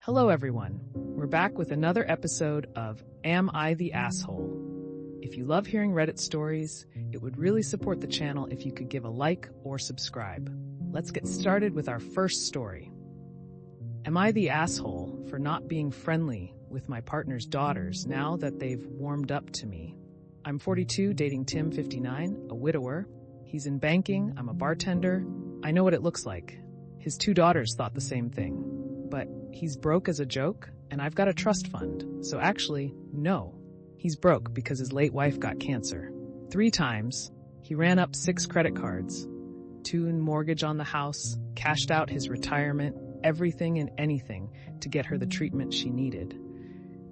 Hello everyone, we're back with another episode of Am I the Asshole? If you love hearing Reddit stories, it would really support the channel if you could give a like or subscribe. Let's get started with our first story. Am I the asshole for not being friendly with my partner's daughters now that they've warmed up to me? I'm 42, dating Tim, 59, a widower. He's in banking, I'm a bartender. I know what it looks like. His two daughters thought the same thing. But he's broke as a joke, and I've got a trust fund. So actually, no. He's broke because his late wife got cancer. 3 times, he ran up 6 credit cards, 2 in mortgage on the house, cashed out his retirement, everything and anything to get her the treatment she needed.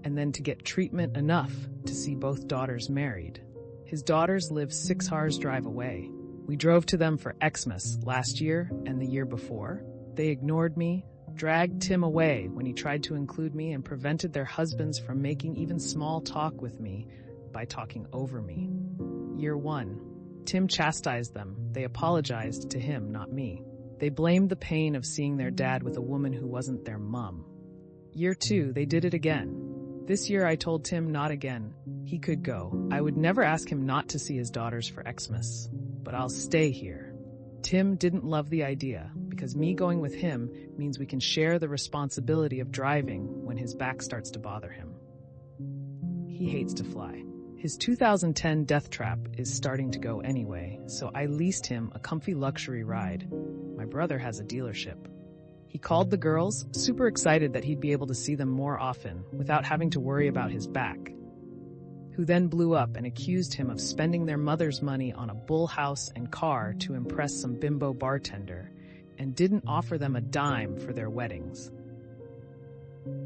And then to get treatment enough to see both daughters married. His daughters live 6 hours drive away. We drove to them for Xmas last year and the year before. They ignored me, dragged Tim away when he tried to include me, and prevented their husbands from making even small talk with me by talking over me. Year 1, Tim chastised them. They apologized to him, not me. They blamed the pain of seeing their dad with a woman who wasn't their mom. Year 2, they did it again. This year I told Tim not again. He could go. I would never ask him not to see his daughters for Xmas, but I'll stay here. Tim didn't love the idea, because me going with him means we can share the responsibility of driving when his back starts to bother him. He hates to fly. His 2010 Death Trap is starting to go anyway, so I leased him a comfy luxury ride. My brother has a dealership. He called the girls, super excited that he'd be able to see them more often without having to worry about his back, who then blew up and accused him of spending their mother's money on a bull house and car to impress some bimbo bartender, and didn't offer them a dime for their weddings.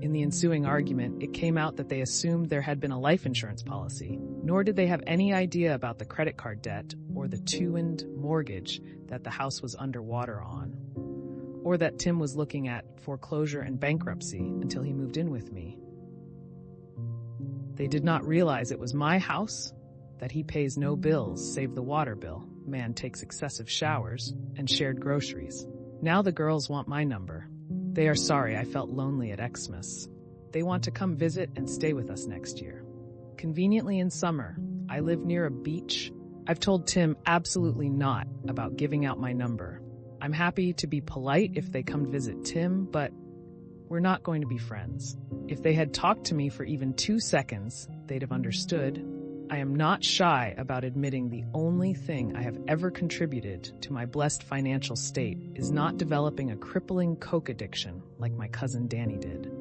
In the ensuing argument, it came out that they assumed there had been a life insurance policy, nor did they have any idea about the credit card debt or the 2-end mortgage that the house was underwater on, or that Tim was looking at foreclosure and bankruptcy until he moved in with me. They did not realize it was my house, that he pays no bills save the water bill, man takes excessive showers, and shared groceries. Now the girls want my number. They are sorry I felt lonely at Xmas. They want to come visit and stay with us next year. Conveniently in summer, I live near a beach. I've told Tim absolutely not about giving out my number. I'm happy to be polite if they come visit Tim, but we're not going to be friends. If they had talked to me for even 2 seconds, they'd have understood. I am not shy about admitting the only thing I have ever contributed to my blessed financial state is not developing a crippling coke addiction like my cousin Danny did.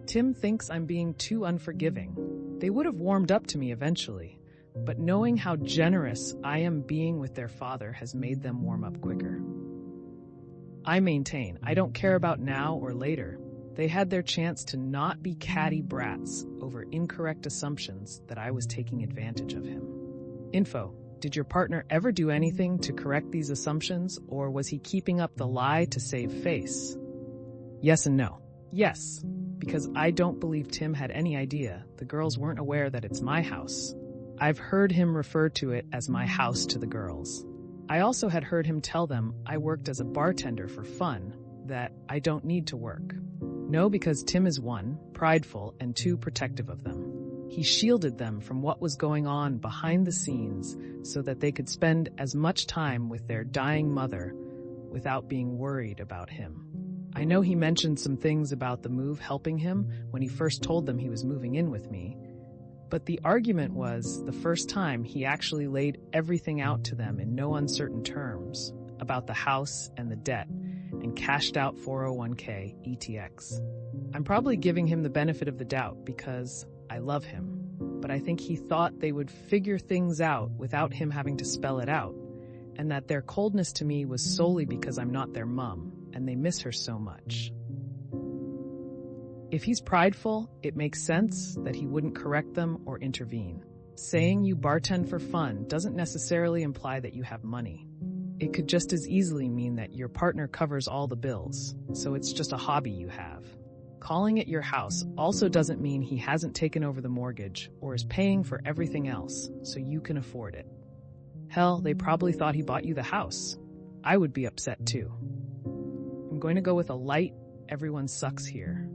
Tim thinks I'm being too unforgiving. They would have warmed up to me eventually, but knowing how generous I am being with their father has made them warm up quicker. I maintain I don't care about now or later. They had their chance to not be catty brats over incorrect assumptions that I was taking advantage of him. Info: did your partner ever do anything to correct these assumptions, or was he keeping up the lie to save face? Yes and no. Yes, because I don't believe Tim had any idea the girls weren't aware that it's my house. I've heard him refer to it as my house to the girls. I also had heard him tell them I worked as a bartender for fun, that I don't need to work. No, because Tim is 1, prideful, and 2, protective of them. He shielded them from what was going on behind the scenes so that they could spend as much time with their dying mother without being worried about him. I know he mentioned some things about the move helping him when he first told them he was moving in with me, but the argument was the first time he actually laid everything out to them in no uncertain terms about the house and the debt, and cashed out 401k ETX. I'm probably giving him the benefit of the doubt because I love him, but I think he thought they would figure things out without him having to spell it out, and that their coldness to me was solely because I'm not their mom, and they miss her so much. If he's prideful, it makes sense that he wouldn't correct them or intervene. Saying you bartend for fun doesn't necessarily imply that you have money. It could just as easily mean that your partner covers all the bills, so it's just a hobby you have. Calling it your house also doesn't mean he hasn't taken over the mortgage or is paying for everything else, so you can afford it. Hell, they probably thought he bought you the house. I would be upset too. I'm going to go with a light, everyone sucks here.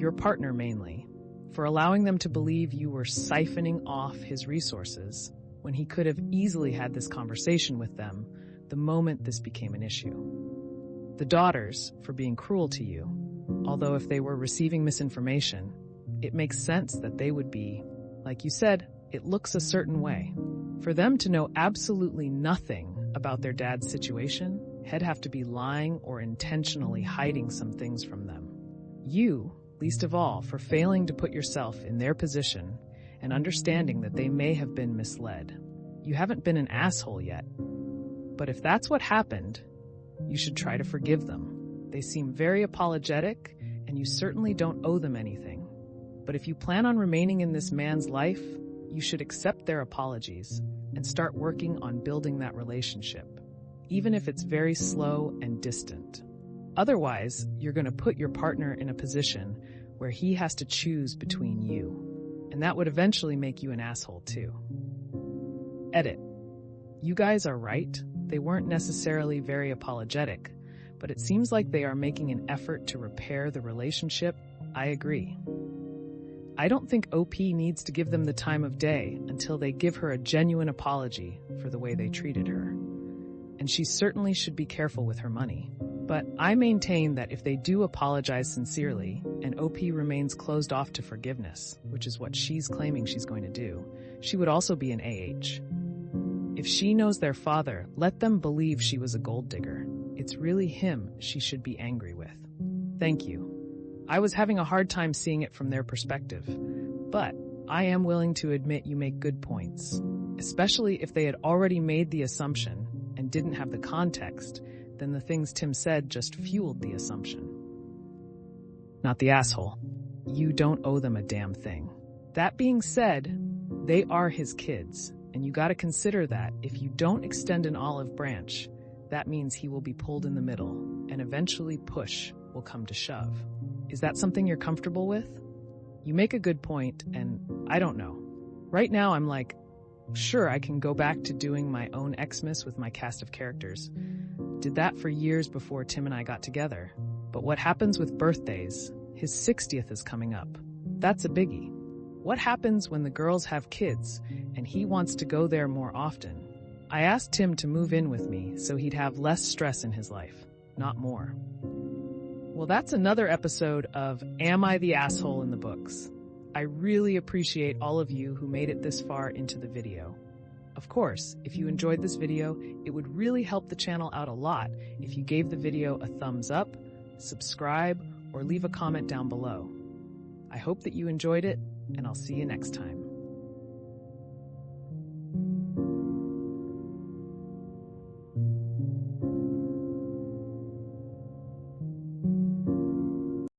your partner mainly, for allowing them to believe you were siphoning off his resources when he could have easily had this conversation with them the moment this became an issue. The daughters for being cruel to you, although if they were receiving misinformation, it makes sense that they would be, like you said, it looks a certain way. For them to know absolutely nothing about their dad's situation, he'd have to be lying or intentionally hiding some things from them. You, least of all, for failing to put yourself in their position and understanding that they may have been misled. You haven't been an asshole yet. But if that's what happened, you should try to forgive them. They seem very apologetic, and you certainly don't owe them anything. But if you plan on remaining in this man's life, you should accept their apologies and start working on building that relationship, even if it's very slow and distant. Otherwise, you're going to put your partner in a position where he has to choose between you, and that would eventually make you an asshole too. Edit. You guys are right. They weren't necessarily very apologetic, but it seems like they are making an effort to repair the relationship. I agree. I don't think OP needs to give them the time of day until they give her a genuine apology for the way they treated her. And she certainly should be careful with her money. But I maintain that if they do apologize sincerely and OP remains closed off to forgiveness, which is what she's claiming she's going to do, she would also be an AH. If she knows their father, let them believe she was a gold digger. It's really him she should be angry with. Thank you. I was having a hard time seeing it from their perspective, but I am willing to admit you make good points, especially if they had already made the assumption and didn't have the context, then the things Tim said just fueled the assumption. Not the asshole. You don't owe them a damn thing. That being said, they are his kids, and you gotta consider that if you don't extend an olive branch, that means he will be pulled in the middle, and eventually push will come to shove. Is that something you're comfortable with? You make a good point, and I don't know. Right now I'm like, sure, I can go back to doing my own Xmas with my cast of characters. Did that for years before Tim and I got together. But what happens with birthdays? His 60th is coming up. That's a biggie. What happens when the girls have kids and he wants to go there more often? I asked Tim to move in with me so he'd have less stress in his life, not more. Well, that's another episode of Am I the Asshole in the Books? I really appreciate all of you who made it this far into the video. Of course, if you enjoyed this video, it would really help the channel out a lot if you gave the video a thumbs up, subscribe, or leave a comment down below. I hope that you enjoyed it, and I'll see you next time.